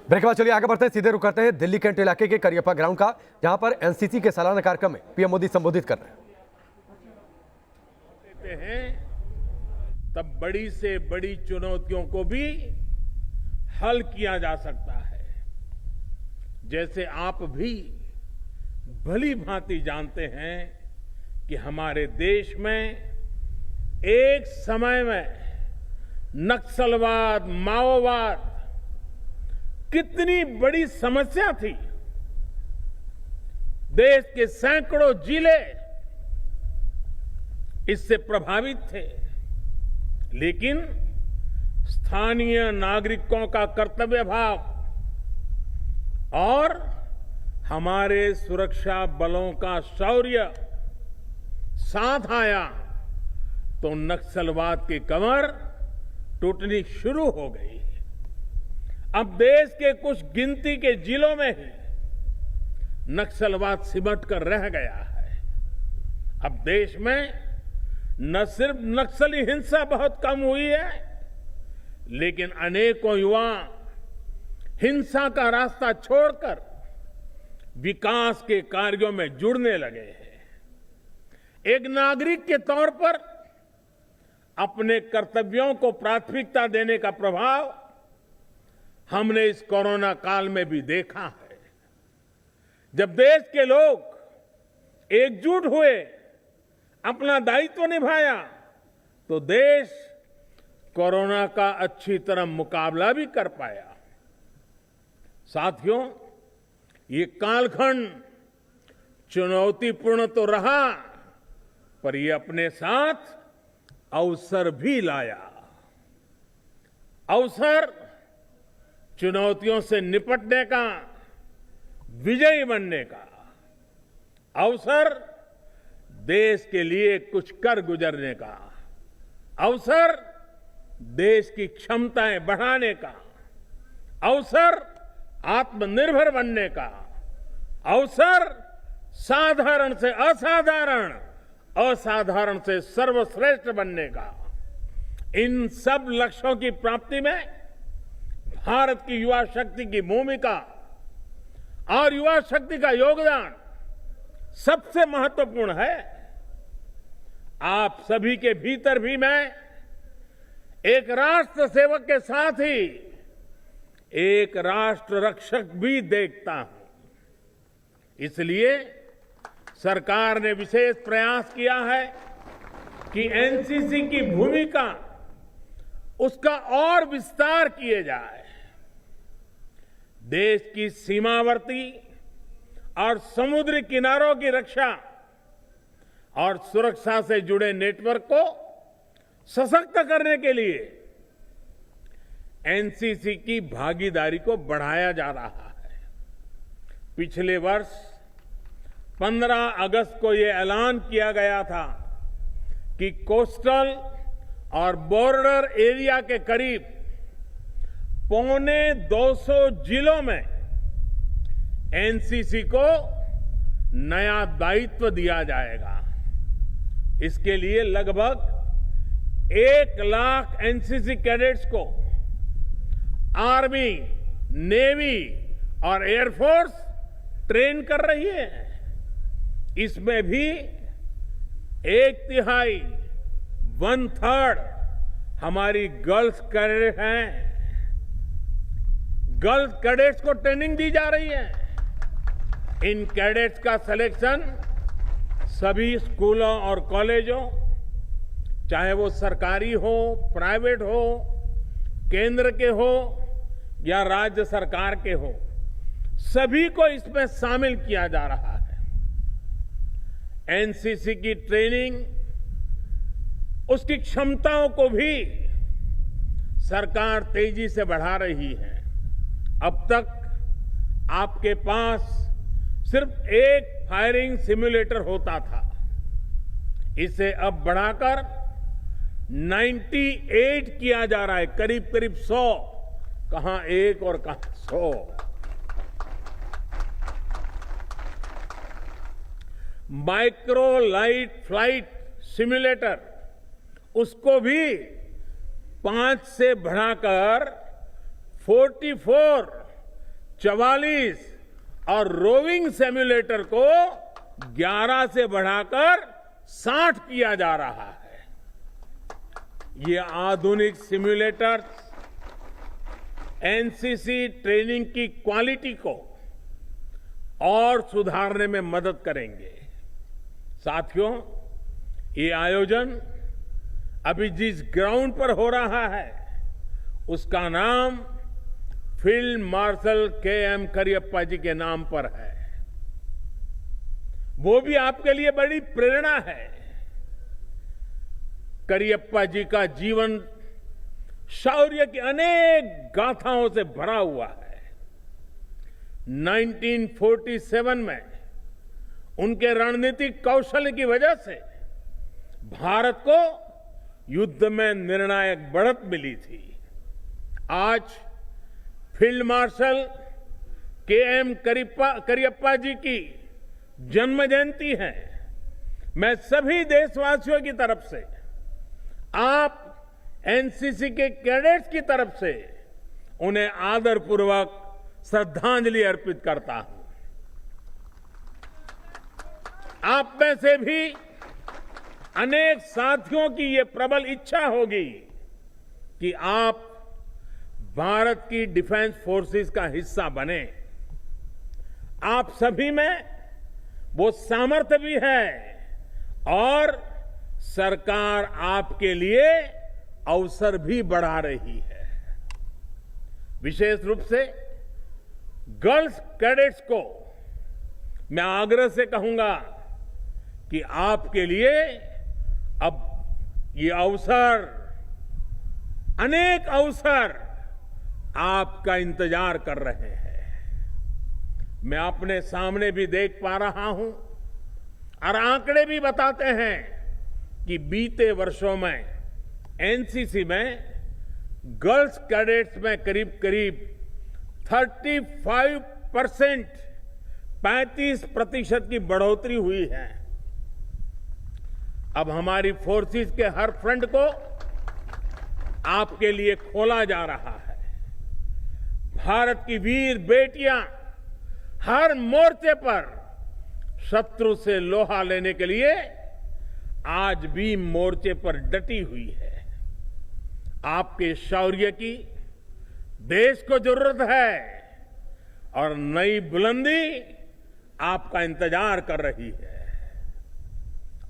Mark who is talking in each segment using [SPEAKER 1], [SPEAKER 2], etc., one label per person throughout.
[SPEAKER 1] Break के बाद चलिए आगे बढ़ते हैं, सीधे रुक करते हैं दिल्ली कैंट इलाके के करियप्पा ग्राउंड का, जहां पर एनसीसी के सालाना कार्यक्रम में पीएम मोदी संबोधित कर रहे
[SPEAKER 2] हैं। तब बड़ी से बड़ी चुनौतियों को भी हल किया जा सकता है। जैसे आप भी भली भांति जानते हैं कि हमारे देश में एक समय में नक्सलवाद, माओवाद कितनी बड़ी समस्या थी। देश के सैकड़ों जिले इससे प्रभावित थे, लेकिन स्थानीय नागरिकों का कर्तव्य भाव और हमारे सुरक्षा बलों का शौर्य साथ आया तो नक्सलवाद की कमर टूटनी शुरू हो गई। अब देश के कुछ गिनती के जिलों में ही नक्सलवाद सिमट कर रह गया है। अब देश में न सिर्फ नक्सली हिंसा बहुत कम हुई है, लेकिन अनेकों युवा हिंसा का रास्ता छोड़कर विकास के कार्यों में जुड़ने लगे हैं। एक नागरिक के तौर पर अपने कर्तव्यों को प्राथमिकता देने का प्रभाव हमने इस कोरोना काल में भी देखा है। जब देश के लोग एकजुट हुए, अपना दायित्व निभाया, तो देश कोरोना का अच्छी तरह मुकाबला भी कर पाया। साथियों, ये कालखंड चुनौतीपूर्ण तो रहा, पर ये अपने साथ अवसर भी लाया। अवसर चुनौतियों से निपटने का, विजयी बनने का। अवसर देश के लिए कुछ कर गुजरने का। अवसर देश की क्षमताएं बढ़ाने का। अवसर आत्मनिर्भर बनने का। अवसर साधारण से असाधारण, असाधारण से सर्वश्रेष्ठ बनने का। इन सब लक्ष्यों की प्राप्ति में भारत की युवा शक्ति की भूमिका और युवा शक्ति का योगदान सबसे महत्वपूर्ण है। आप सभी के भीतर भी मैं एक राष्ट्र सेवक के साथ ही एक राष्ट्र रक्षक भी देखता हूं। इसलिए सरकार ने विशेष प्रयास किया है कि एनसीसी की भूमिका उसका और विस्तार किए जाए। देश की सीमावर्ती और समुद्री किनारों की रक्षा और सुरक्षा से जुड़े नेटवर्क को सशक्त करने के लिए एनसीसी की भागीदारी को बढ़ाया जा रहा है। पिछले वर्ष 15 अगस्त को यह ऐलान किया गया था कि कोस्टल और बॉर्डर एरिया के करीब 250 जिलों में एनसीसी को नया दायित्व दिया जाएगा। इसके लिए लगभग 1 लाख एनसीसी कैडेट्स को आर्मी, नेवी और एयरफोर्स ट्रेन कर रही है। इसमें भी 1/3, 1/3 हमारी गर्ल्स कैडेट हैं। गर्ल्स कैडेट्स को ट्रेनिंग दी जा रही है। इन कैडेट्स का सिलेक्शन सभी स्कूलों और कॉलेजों, चाहे वो सरकारी हो, प्राइवेट हो, केंद्र के हो या राज्य सरकार के हो, सभी को इसमें शामिल किया जा रहा है। एनसीसी की ट्रेनिंग, उसकी क्षमताओं को भी सरकार तेजी से बढ़ा रही है। अब तक आपके पास सिर्फ एक फायरिंग सिमुलेटर होता था। इसे अब बढ़ाकर 98 किया जा रहा है। करीब करीब 100, कहां 1 और कहां 100। माइक्रो लाइट फ्लाइट सिमुलेटर, उसको भी 5 से बढ़ाकर 44 44 और रोविंग सिम्युलेटर को 11 से बढ़ाकर 60 किया जा रहा है। ये आधुनिक सिम्युलेटर्स एनसीसी ट्रेनिंग की क्वालिटी को और सुधारने में मदद करेंगे। साथियों, ये आयोजन अभी जिस ग्राउंड पर हो रहा है उसका नाम फील्ड मार्शल के.एम. करियप्पा जी के नाम पर है। वो भी आपके लिए बड़ी प्रेरणा है। करियप्पा जी का जीवन शौर्य की अनेक गाथाओं से भरा हुआ है। 1947 में उनके रणनीतिक कौशल की वजह से भारत को युद्ध में निर्णायक बढ़त मिली थी। आज फील्ड मार्शल के.एम. करियप्पा जी की जन्म जयंती है। मैं सभी देशवासियों की तरफ से, आप एनसीसी के कैडेट्स की तरफ से उन्हें आदरपूर्वक श्रद्धांजलि अर्पित करता हूं। आप में से भी अनेक साथियों की ये प्रबल इच्छा होगी कि आप भारत की डिफेंस फोर्सेस का हिस्सा बने। आप सभी में वो सामर्थ्य भी है और सरकार आपके लिए अवसर भी बढ़ा रही है। विशेष रूप से गर्ल्स कैडेट्स को मैं आग्रह से कहूंगा कि आपके लिए अब ये अवसर, अनेक अवसर आपका इंतजार कर रहे हैं। मैं अपने सामने भी देख पा रहा हूं और आंकड़े भी बताते हैं कि बीते वर्षों में एनसीसी में गर्ल्स कैडेट्स में करीब करीब 35% की बढ़ोतरी हुई है। अब हमारी फोर्सेस के हर फ्रंट को आपके लिए खोला जा रहा है। भारत की वीर बेटियां हर मोर्चे पर शत्रु से लोहा लेने के लिए आज भी मोर्चे पर डटी हुई है। आपके शौर्य की देश को जरूरत है और नई बुलंदी आपका इंतजार कर रही है।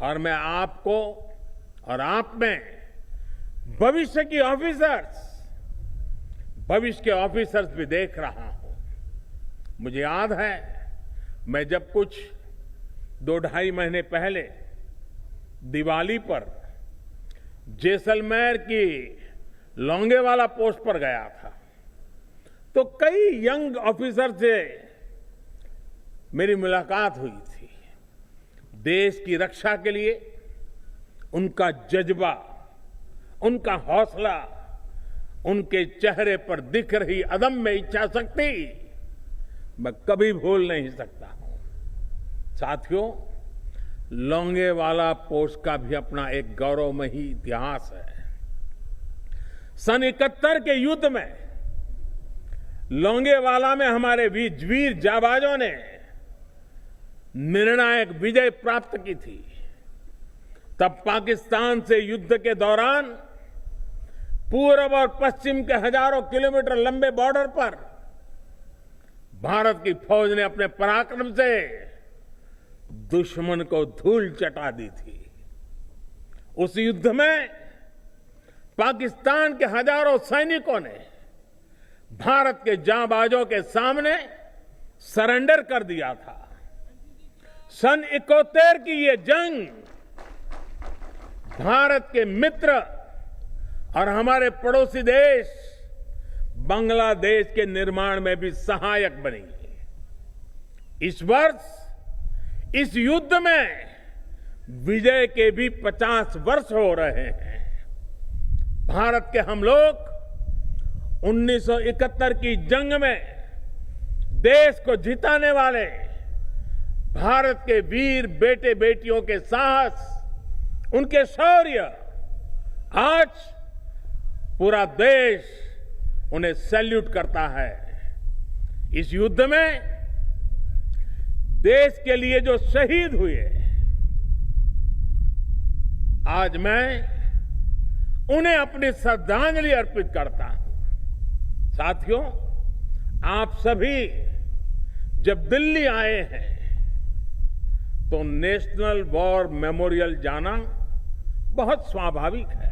[SPEAKER 2] और मैं आपको और आप में भविष्य के ऑफिसर्स भी देख रहा हूं। मुझे याद है, मैं जब कुछ 2-2.5 महीने पहले दिवाली पर जैसलमेर की लोंगेवाला पोस्ट पर गया था, तो कई यंग ऑफिसर से मेरी मुलाकात हुई थी। देश की रक्षा के लिए उनका जज्बा, उनका हौसला, उनके चेहरे पर दिख रही अदम्य इच्छा शक्ति मैं कभी भूल नहीं सकता हूं। साथियों, लोंगेवाला पोस्ट का भी अपना एक गौरवमयी इतिहास है। सन 71 के युद्ध में लोंगेवाला में हमारे वीर जाबाजों ने निर्णायक विजय प्राप्त की थी। तब पाकिस्तान से युद्ध के दौरान पूर्व और पश्चिम के हजारों किलोमीटर लंबे बॉर्डर पर भारत की फौज ने अपने पराक्रम से दुश्मन को धूल चटा दी थी। उस युद्ध में पाकिस्तान के हजारों सैनिकों ने भारत के जांबाजों के सामने सरेंडर कर दिया था। सन 71 की ये जंग भारत के मित्र और हमारे पड़ोसी देश बांग्लादेश के निर्माण में भी सहायक बनी। इस वर्ष इस युद्ध में विजय के भी 50 वर्ष हो रहे हैं। भारत के हम लोग 1971 की जंग में देश को जिताने वाले भारत के वीर बेटे बेटियों के साहस, उनके शौर्य, आज पूरा देश उन्हें सैल्यूट करता है। इस युद्ध में देश के लिए जो शहीद हुए, आज मैं उन्हें अपनी श्रद्धांजलि अर्पित करता हूं। साथियों, आप सभी जब दिल्ली आए हैं तो नेशनल वॉर मेमोरियल जाना बहुत स्वाभाविक है।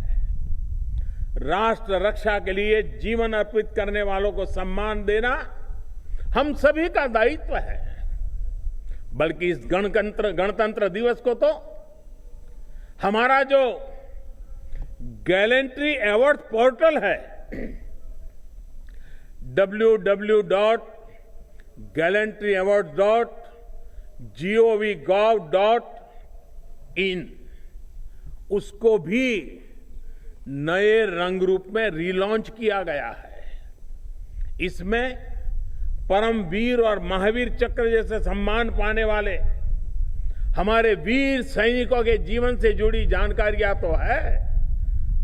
[SPEAKER 2] राष्ट्र रक्षा के लिए जीवन अर्पित करने वालों को सम्मान देना हम सभी का दायित्व है। बल्कि इस गणतंत्र दिवस को तो हमारा जो गैलेंट्री अवार्ड पोर्टल है www.gallantryaward.gov.in उसको भी नए रंग रूप में रीलॉन्च किया गया है। इसमें परमवीर और महावीर चक्र जैसे सम्मान पाने वाले हमारे वीर सैनिकों के जीवन से जुड़ी जानकारियां तो है।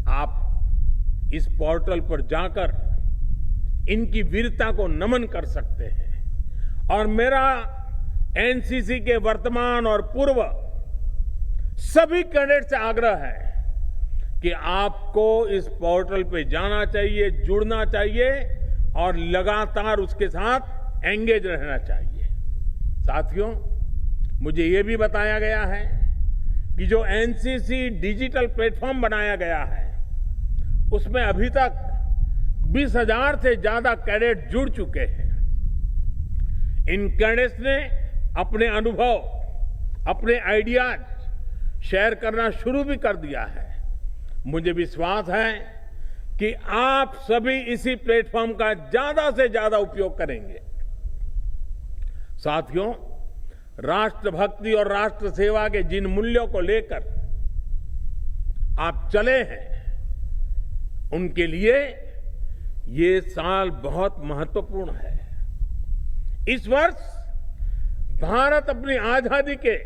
[SPEAKER 2] आप इस पोर्टल पर जाकर इनकी वीरता को नमन कर सकते हैं। और मेरा एनसीसी के वर्तमान और पूर्व सभी कैडेट से आग्रह है कि आपको इस पोर्टल पे जाना चाहिए, जुड़ना चाहिए और लगातार उसके साथ एंगेज रहना चाहिए। साथियों, मुझे ये भी बताया गया है कि जो एनसीसी डिजिटल प्लेटफॉर्म बनाया गया है उसमें अभी तक 20,000 से ज्यादा कैडेट जुड़ चुके हैं। इन कैडेट्स ने अपने अनुभव, अपने आइडियाज शेयर करना शुरू भी कर दिया है। मुझे विश्वास है कि आप सभी इसी प्लेटफॉर्म का ज्यादा से ज्यादा उपयोग करेंगे। साथियों, राष्ट्रभक्ति और राष्ट्र सेवा के जिन मूल्यों को लेकर आप चले हैं उनके लिए ये साल बहुत महत्वपूर्ण है। इस वर्ष भारत अपनी आजादी के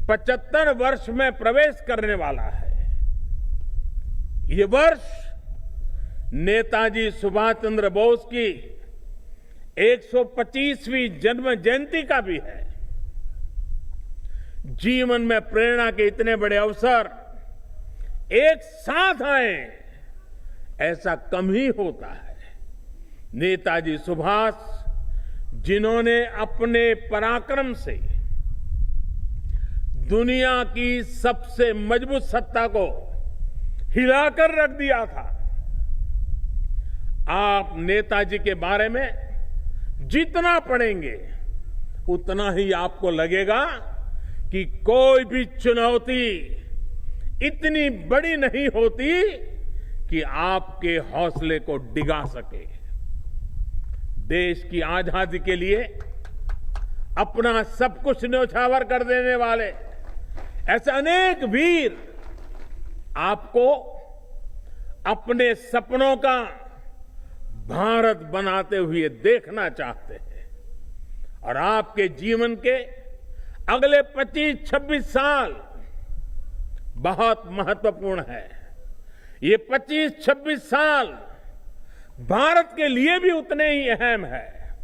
[SPEAKER 2] 75 वर्ष में प्रवेश करने वाला है। ये वर्ष नेताजी सुभाष चंद्र बोस की 125वीं जन्म जयंती का भी है। जीवन में प्रेरणा के इतने बड़े अवसर एक साथ आए, ऐसा कम ही होता है। नेताजी सुभाष, जिन्होंने अपने पराक्रम से दुनिया की सबसे मजबूत सत्ता को हिलाकर रख दिया था। आप नेताजी के बारे में जितना पढ़ेंगे उतना ही आपको लगेगा कि कोई भी चुनौती इतनी बड़ी नहीं होती कि आपके हौसले को डिगा सके। देश की आजादी के लिए अपना सब कुछ न्यौछावर कर देने वाले ऐसे अनेक वीर आपको अपने सपनों का भारत बनाते हुए देखना चाहते हैं। और आपके जीवन के अगले 25-26 साल बहुत महत्वपूर्ण है। ये 25-26 साल भारत के लिए भी उतने ही अहम है।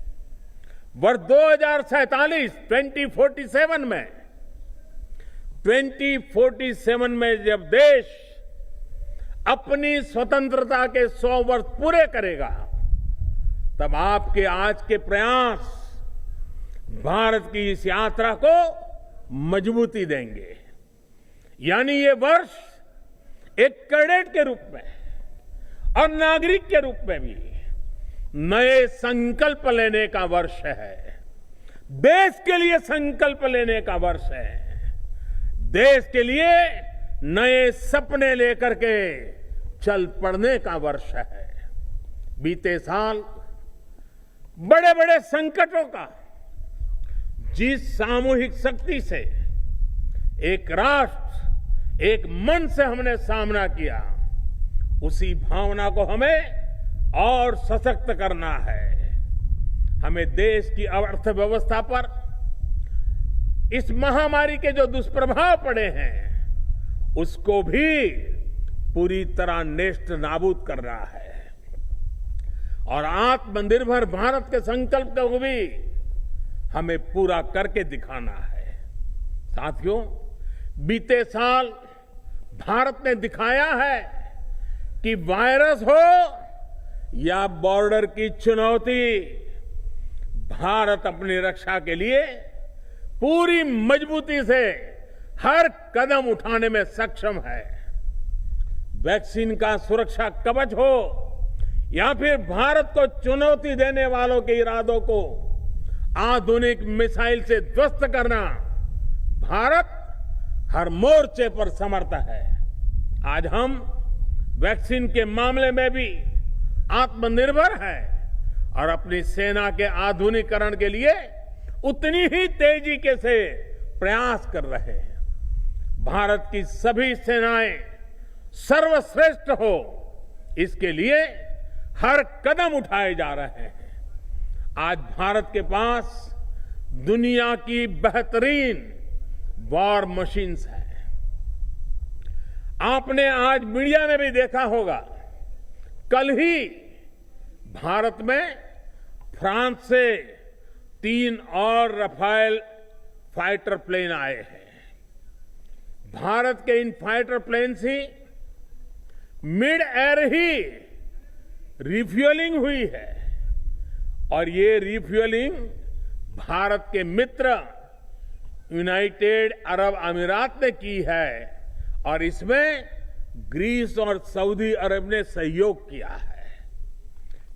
[SPEAKER 2] वर्ष 2047 में जब देश अपनी स्वतंत्रता के 100 वर्ष पूरे करेगा, तब आपके आज के प्रयास भारत की इस यात्रा को मजबूती देंगे। यानी ये वर्ष एक कैडेट के रूप में और नागरिक के रूप में भी नए संकल्प लेने का वर्ष है। देश के लिए संकल्प लेने का वर्ष है। देश के लिए नए सपने लेकर के चल पड़ने का वर्ष है। बीते साल बड़े बड़े संकटों का जिस सामूहिक शक्ति से एक राष्ट्र, एक मन से हमने सामना किया, उसी भावना को हमें और सशक्त करना है। हमें देश की अर्थव्यवस्था पर इस महामारी के जो दुष्प्रभाव पड़े हैं उसको भी पूरी तरह नेस्त नाबूद करना है। और आत्मनिर्भर भारत के संकल्प को भी हमें पूरा करके दिखाना है। साथियों, बीते साल भारत ने दिखाया है कि वायरस हो या बॉर्डर की चुनौती, भारत अपनी रक्षा के लिए पूरी मजबूती से हर कदम उठाने में सक्षम है। वैक्सीन का सुरक्षा कवच हो या फिर भारत को चुनौती देने वालों के इरादों को आधुनिक मिसाइल से ध्वस्त करना, भारत हर मोर्चे पर समर्थ है। आज हम वैक्सीन के मामले में भी आत्मनिर्भर है और अपनी सेना के आधुनिकीकरण के लिए उतनी ही तेजी के से प्रयास कर रहे हैं। भारत की सभी सेनाएं सर्वश्रेष्ठ हो, इसके लिए हर कदम उठाए जा रहे हैं। आज भारत के पास दुनिया की बेहतरीन वॉर मशीन्स हैं। आपने आज मीडिया में भी देखा होगा, कल ही भारत में फ्रांस से 3 और राफेल फाइटर प्लेन आए हैं। भारत के इन फाइटर प्लेन से मिड एयर ही रिफ्यूलिंग हुई है और ये रिफ्यूलिंग भारत के मित्र यूनाइटेड अरब अमीरात ने की है और इसमें ग्रीस और सऊदी अरब ने सहयोग किया है।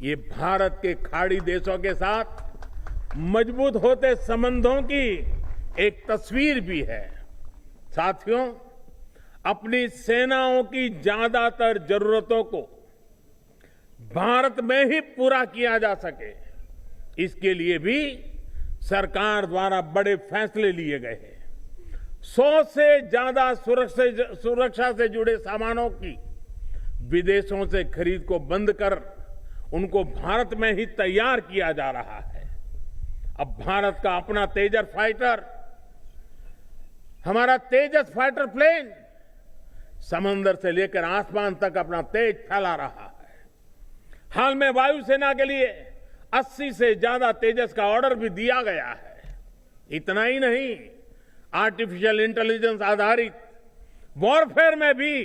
[SPEAKER 2] ये भारत के खाड़ी देशों के साथ मजबूत होते संबंधों की एक तस्वीर भी है। साथियों, अपनी सेनाओं की ज्यादातर जरूरतों को भारत में ही पूरा किया जा सके, इसके लिए भी सरकार द्वारा बड़े फैसले लिए गए हैं। 100 से ज्यादा सुरक्षा से जुड़े सामानों की विदेशों से खरीद को बंद कर उनको भारत में ही तैयार किया जा रहा है। अब भारत का अपना तेजस फाइटर, हमारा तेजस फाइटर प्लेन समंदर से लेकर आसमान तक अपना तेज फैला रहा है। हाल में वायुसेना के लिए 80 से ज्यादा तेजस का ऑर्डर भी दिया गया है। इतना ही नहीं, आर्टिफिशियल इंटेलिजेंस आधारित वॉरफेयर में भी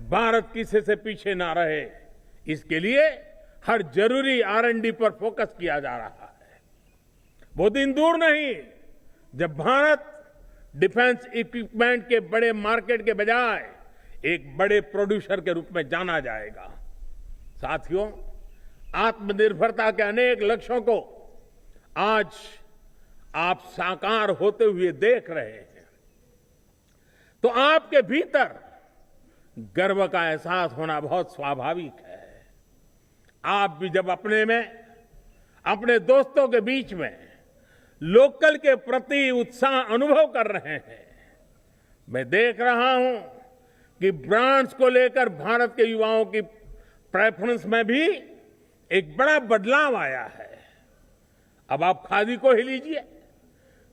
[SPEAKER 2] भारत किसी से पीछे ना रहे, इसके लिए हर जरूरी R&D पर फोकस किया जा रहा है। वो दिन दूर नहीं जब भारत डिफेंस इक्विपमेंट के बड़े मार्केट के बजाय एक बड़े प्रोड्यूसर के रूप में जाना जाएगा। साथियों, आत्मनिर्भरता के अनेक लक्ष्यों को आज आप साकार होते हुए देख रहे हैं, तो आपके भीतर गर्व का एहसास होना बहुत स्वाभाविक है। आप भी जब अपने दोस्तों के बीच में लोकल के प्रति उत्साह अनुभव कर रहे हैं, मैं देख रहा हूं कि ब्रांड्स को लेकर भारत के युवाओं की प्रेफरेंस में भी एक बड़ा बदलाव आया है। अब आप खादी को ही लीजिए।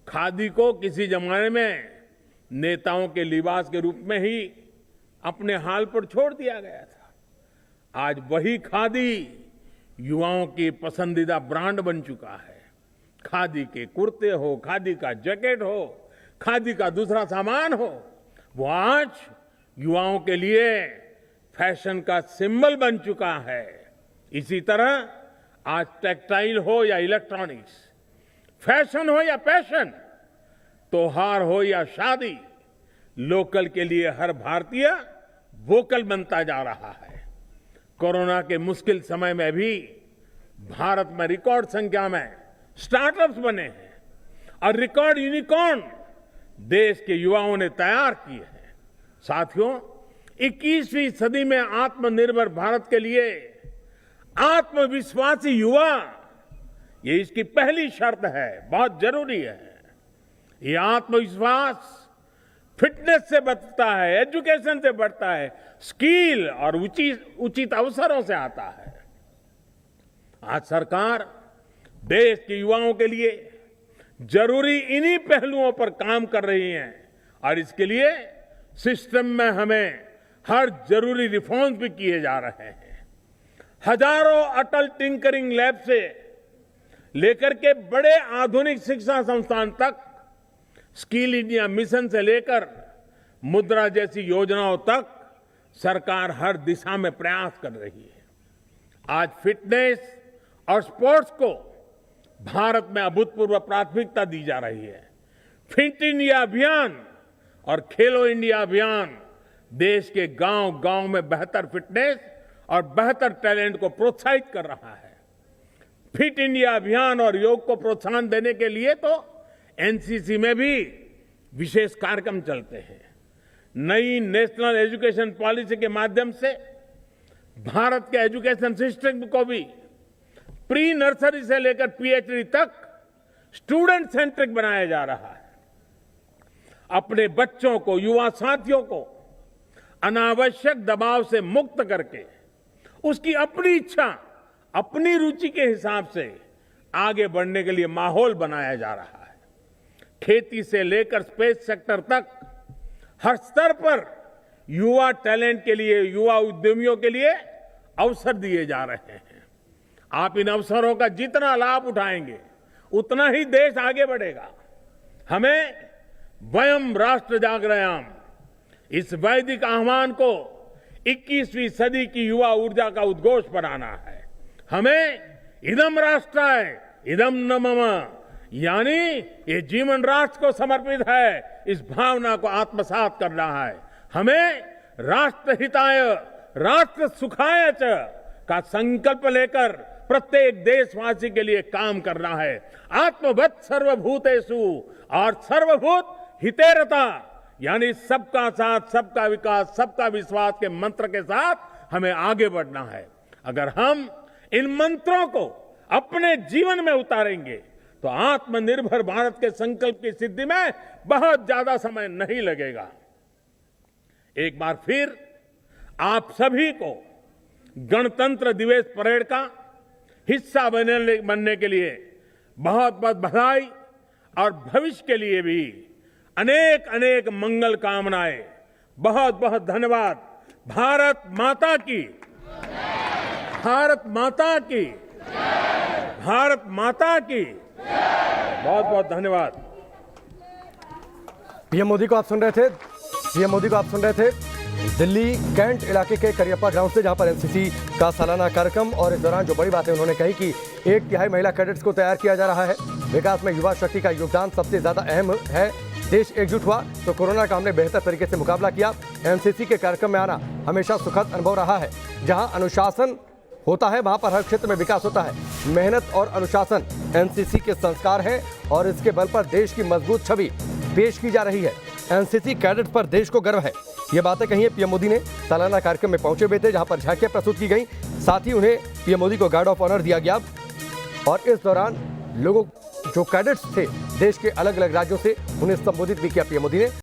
[SPEAKER 2] खादी को किसी जमाने में नेताओं के लिबास के रूप में ही अपने हाल पर छोड़ दिया गया था। आज वही खादी युवाओं की पसंदीदा ब्रांड बन चुका है। खादी के कुर्ते हो, खादी का जैकेट हो, खादी का दूसरा सामान हो, वो आज युवाओं के लिए फैशन का सिंबल बन चुका है। इसी तरह आज टेक्सटाइल हो या इलेक्ट्रॉनिक्स, फैशन हो या पैशन, त्योहार हो या शादी, लोकल के लिए हर भारतीय वोकल बनता जा रहा है। कोरोना के मुश्किल समय में भी भारत में रिकॉर्ड संख्या में स्टार्टअप्स बने हैं और रिकॉर्ड यूनिकॉर्न देश के युवाओं ने तैयार किए हैं। साथियों, 21वीं सदी में आत्मनिर्भर भारत के लिए आत्मविश्वासी युवा, ये इसकी पहली शर्त है, बहुत जरूरी है। ये आत्मविश्वास फिटनेस से बढ़ता है, एजुकेशन से बढ़ता है, स्किल और उचित अवसरों से आता है। आज सरकार देश के युवाओं के लिए जरूरी इन्हीं पहलुओं पर काम कर रही है और इसके लिए सिस्टम में हमें हर जरूरी रिफॉर्म्स भी किए जा रहे हैं। हजारों अटल टिंकरिंग लैब से लेकर के बड़े आधुनिक शिक्षा संस्थान तक, स्किल इंडिया मिशन से लेकर मुद्रा जैसी योजनाओं तक सरकार हर दिशा में प्रयास कर रही है। आज फिटनेस और स्पोर्ट्स को भारत में अभूतपूर्व प्राथमिकता दी जा रही है। फिट इंडिया अभियान और खेलो इंडिया अभियान देश के गांव-गांव में बेहतर फिटनेस और बेहतर टैलेंट को प्रोत्साहित कर रहा है। फिट इंडिया अभियान और योग को प्रोत्साहन देने के लिए तो एनसीसी में भी विशेष कार्यक्रम चलते हैं। नई नेशनल एजुकेशन पॉलिसी के माध्यम से भारत के एजुकेशन सिस्टम को भी प्री नर्सरी से लेकर पीएचडी तक स्टूडेंट सेंट्रिक बनाया जा रहा है। अपने बच्चों को, युवा साथियों को अनावश्यक दबाव से मुक्त करके उसकी अपनी इच्छा, अपनी रुचि के हिसाब से आगे बढ़ने के लिए माहौल बनाया जा रहा है। खेती से लेकर स्पेस सेक्टर तक हर स्तर पर युवा टैलेंट के लिए, युवा उद्यमियों के लिए अवसर दिए जा रहे हैं। आप इन अवसरों का जितना लाभ उठाएंगे उतना ही देश आगे बढ़ेगा। हमें वयम राष्ट्र जागरयाम, इस वैदिक आह्वान को 21वीं सदी की युवा ऊर्जा का उद्घोष बनाना है। हमें इदम राष्ट्राय इदम न मम, यानी ये जीवन राष्ट्र को समर्पित है, इस भावना को आत्मसात करना है। हमें राष्ट्र हिताय राष्ट्र सुखाय च का संकल्प लेकर प्रत्येक देशवासी के लिए काम करना है। आत्मवत् सर्वभूतेषु और सर्वभूत हितेरता, यानी सबका साथ, सबका विकास, सबका विश्वास के मंत्र के साथ हमें आगे बढ़ना है। अगर हम इन मंत्रों को अपने जीवन में उतारेंगे तो आत्मनिर्भर भारत के संकल्प की सिद्धि में बहुत ज्यादा समय नहीं लगेगा। एक बार फिर आप सभी को गणतंत्र दिवस परेड का हिस्सा बनने के लिए बहुत बहुत बधाई और भविष्य के लिए भी अनेक अनेक मंगल कामनाएं। बहुत बहुत धन्यवाद। भारत माता की, भारत माता की, भारत माता की। बहुत बहुत धन्यवाद।
[SPEAKER 1] पीएम मोदी को आप सुन रहे थे। पीएम मोदी को आप सुन रहे थे दिल्ली कैंट इलाके के करियप्पा ग्राउंड से, जहां पर एनसीसी का सालाना कार्यक्रम। और इस दौरान जो बड़ी बातें उन्होंने कही कि 1/3 महिला कैडेट्स को तैयार किया जा रहा है। विकास में युवा शक्ति का योगदान सबसे ज्यादा अहम है। देश एकजुट हुआ तो कोरोना का हमने बेहतर तरीके से मुकाबला किया। एनसीसी के कार्यक्रम में आना हमेशा सुखद अनुभव रहा है। जहां अनुशासन होता है वहां पर हर क्षेत्र में विकास होता है। मेहनत और अनुशासन एनसीसी के संस्कार हैं और इसके बल पर देश की मजबूत छवि पेश की जा रही है। एनसीसी कैडेट पर देश को गर्व है। ये बातें कही है पीएम मोदी ने सालाना कार्यक्रम में पहुंचे हुए थे, जहां पर झांकियां प्रस्तुत की गई। साथ ही उन्हें पीएम मोदी को गार्ड ऑफ ऑनर दिया गया। और इस दौरान लोगों जो कैडेट्स थे देश के अलग अलग राज्यों से, उन्हें संबोधित भी किया पीएम मोदी ने।